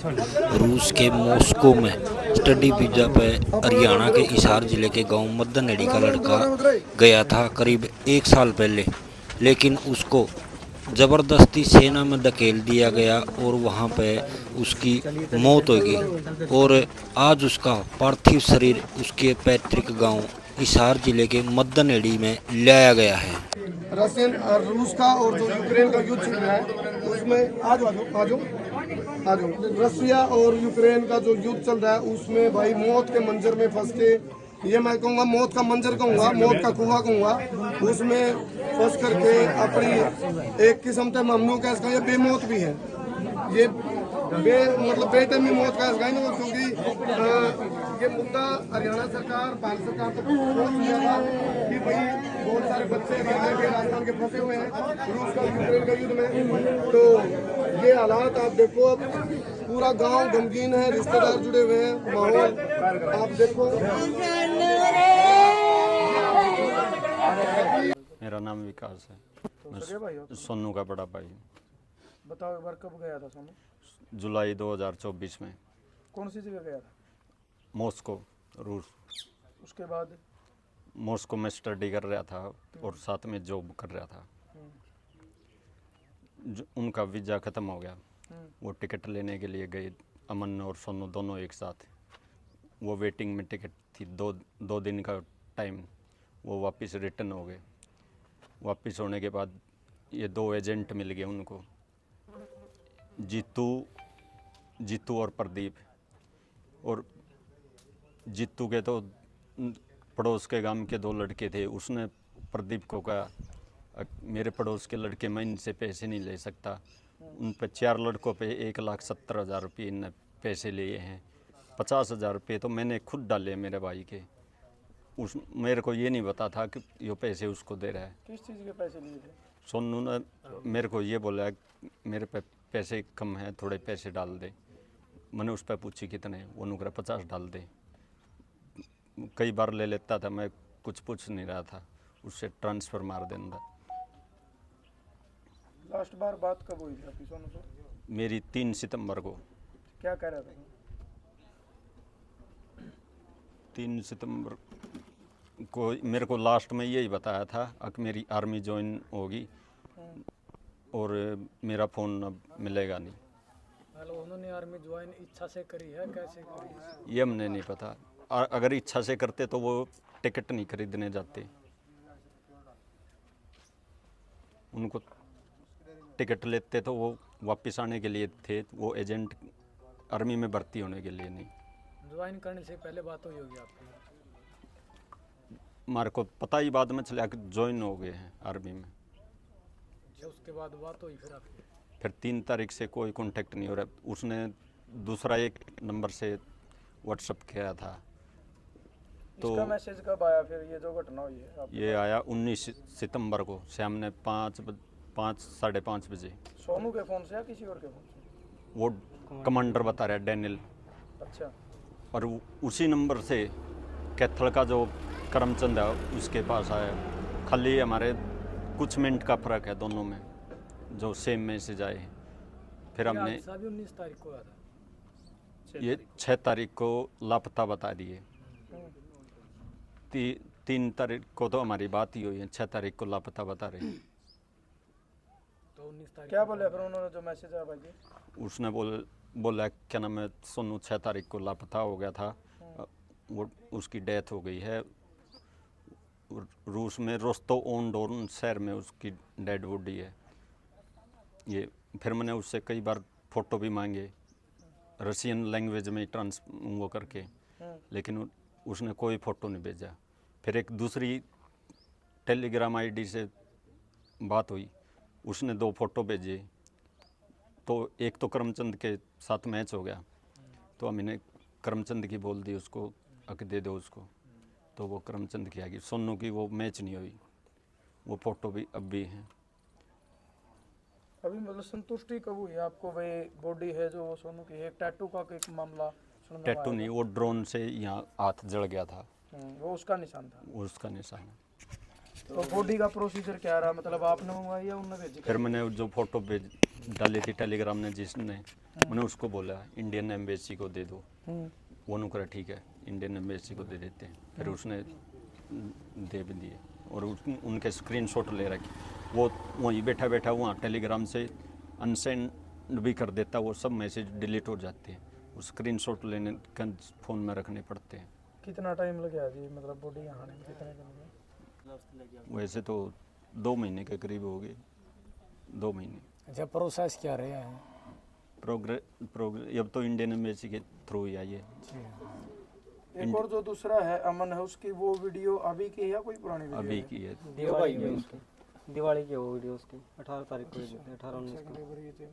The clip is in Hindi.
रूस के मॉस्को में स्टडी वीज़ा पर हरियाणा के हिसार जिले के गांव मद्दनहेड़ी का लड़का गया था करीब 1 साल पहले, लेकिन उसको ज़बरदस्ती सेना में धकेल दिया गया और वहां पर उसकी मौत हो गई। और आज उसका पार्थिव शरीर उसके पैतृक गांव हिसार जिले के मद्दनहेड़ी में लाया गया है। रशियन और रूस का और जो यूक्रेन का युद्ध चल रहा है उसमें आज रशिया और यूक्रेन का जो युद्ध चल रहा है उसमें भाई मौत के मंजर में फंस के, ये मैं कहूँगा मौत का मंजर कहूँगा, मौत का कुआं कहूँगा, उसमें फंस करके अपनी एक किस्म से ममनू का इसका ये बेमौत भी है, ये मतलब बेटे में मौत का इसका नहीं, क्योंकि ये मुद्दा हरियाणा सरकार भारत सरकार को पहुंच गया था कि भाई बहुत सारे बच्चे हरियाणा के राजस्थान के फंसे हुए हैं रूस का यूक्रेन का युद्ध में। तो ये हालात आप देखो, अब पूरा गांव गमगीन है, रिश्तेदार जुड़े हुए हैं, माहौल आप देखो। मेरा नाम विकास है, मैं सोनू का बड़ा भाई। बताओ एक बार कब गया था सोनू? जुलाई 2024 में। कौन सी जगह गया था? मॉस्को, रूस। उसके बाद? मॉस्को में स्टडी कर रहा था और साथ में जॉब कर रहा था। उनका वीज़ा ख़त्म हो गया, वो टिकट लेने के लिए गए, अमन और सोनू दोनों एक साथ। वो वेटिंग में टिकट थी, दो दिन का टाइम, वो वापस रिटर्न हो गए। वापस होने के बाद ये दो एजेंट मिल गए उनको, जीतू और प्रदीप। और जीतू के तो पड़ोस के गांव के दो लड़के थे, उसने प्रदीप को कहा मेरे पड़ोस के लड़के, मैं इनसे पैसे नहीं ले सकता। उन पे 4 लड़कों पे 1,70,000 रुपये इनने पैसे लिए हैं। 50,000 रुपये तो मैंने खुद डाले मेरे भाई के। मेरे को ये नहीं पता था कि ये पैसे उसको दे रहा है। किस चीज़ के पैसे लिए थे? सोनू ने मेरे को ये बोला मेरे पे पैसे कम हैं, थोड़े पैसे डाल दे। मैंने उस पर पूछी कितने, वो नुकरा 50 डाल दे। कई बार ले लेता था, मैं कुछ पूछ नहीं रहा था, उससे ट्रांसफ़र मार देता। लास्ट बार बात कब हुई थी आपकी सोनू से? मेरी 3 सितंबर को। क्या कह रहा था? 3 सितंबर को मेरे को लास्ट में यही बताया था कि मेरी आर्मी ज्वाइन होगी और मेरा फ़ोन अब मिलेगा नहीं। मतलब उन्होंने आर्मी ज्वाइन इच्छा से करी है, कैसे करी? ये हमने नहीं पता। अगर इच्छा से करते तो वो टिकट नहीं खरीदने जाते। उनको टिकट लेते तो वो वापस आने के लिए थे, वो एजेंट आर्मी में भर्ती होने के लिए नहीं। ज्वाइन करने से पहले बात हुई होगी आपकी? हमारे को पता ही बाद में चला कि ज्वाइन हो गए हैं आर्मी में। उसके बाद बात हुई फिर आपकी? फिर 3 तारीख से कोई कांटेक्ट नहीं हो रहा। उसने दूसरा एक नंबर से व्हाट्सएप किया था। तो इसका मैसेज कब आया फिर, ये जो घटना हुई है आपके ये पास? आया 19 सितंबर को शाम ने 5 साढ़े 5 बजे। सोनू के फ़ोन से या किसी और के फ़ोन से? वो कमांडर बता रहा है, डैनियल। अच्छा। और उसी नंबर से कैथल का जो करमचंद है उसके पास आया। खाली हमारे कुछ मिनट का फ़र्क है दोनों में, जो सेम मैसेज आए हैं। फिर हमने 19 तारीख को आया था। ये 6 तारीख को लापता बता दिए। 3 तारीख को तो हमारी बात ही हुई है, 6 तारीख को लापता बता रहे हैं। तो 19 तारीख क्या बोले फिर उन्होंने जो मैसेज आया भाई जी? उसने बोला क्या नाम है, सोनू 6 तारीख को लापता हो गया था, वो उसकी डेथ हो गई है। रूस में रोस्तोव-ऑन-डोन शहर में उसकी डेड बॉडी है। ये फिर मैंने उससे कई बार फ़ोटो भी मांगे रशियन लैंग्वेज में वो करके, लेकिन उसने कोई फ़ोटो नहीं भेजा। फिर एक दूसरी टेलीग्राम आईडी से बात हुई, उसने 2 फ़ोटो भेजे। तो एक तो करमचंद के साथ मैच हो गया, तो हमने करमचंद की बोल दी उसको अक दे दो उसको, तो वो करमचंद की आ गई। सोनू की वो मैच नहीं हुई, वो फ़ोटो भी अब भी हैं। अभी मतलब संतुष्टि कब हुई आपको? भाई बॉडी है जो सोनू की है, टैटू का एक मामला सुनने में टैटू आया नहीं, वो ड्रोन से यहाँ हाथ जल गया था, वो उसका निशान था। वो उसका निशान है। तो बॉडी का प्रोसीजर क्या रहा, मतलब आपने मंगवाई या उन्होंने भेजी? फिर मैंने जो फोटो भेज डाली थी टेलीग्राम ने जिसने, मैंने उसको बोला इंडियन एम्बेसी को दे दो। वो उन्होंने कहा ठीक है इंडियन एम्बेसी को दे देते हैं। फिर उसने दे भी दिए और उनके स्क्रीनशॉट ले रखे। वो वहीं बैठा बैठा वहाँ टेलीग्राम से अनसेंड भी कर देता, वो सब मैसेज डिलीट हो जाते हैं। वो स्क्रीनशॉट लेने का फ़ोन में रखने पड़ते हैं। कितना टाइम लग गया जी, मतलब बॉडी यहाँ आने में कितने दिन लगे? वैसे तो 2 महीने के करीब हो गए, 2 महीने। अच्छा, प्रोसेस क्या रहे हैं? प्रोग्रेस अब तो इंडियन एम्बेसी के थ्रू ही आई है। एक और जो दूसरा है अमन है, उसकी वो वीडियो अभी की है या कोई पुरानी वीडियो? अभी की है। दिवाली की वो वीडियो उसकी 18 तारीख को, 18-19 को। है?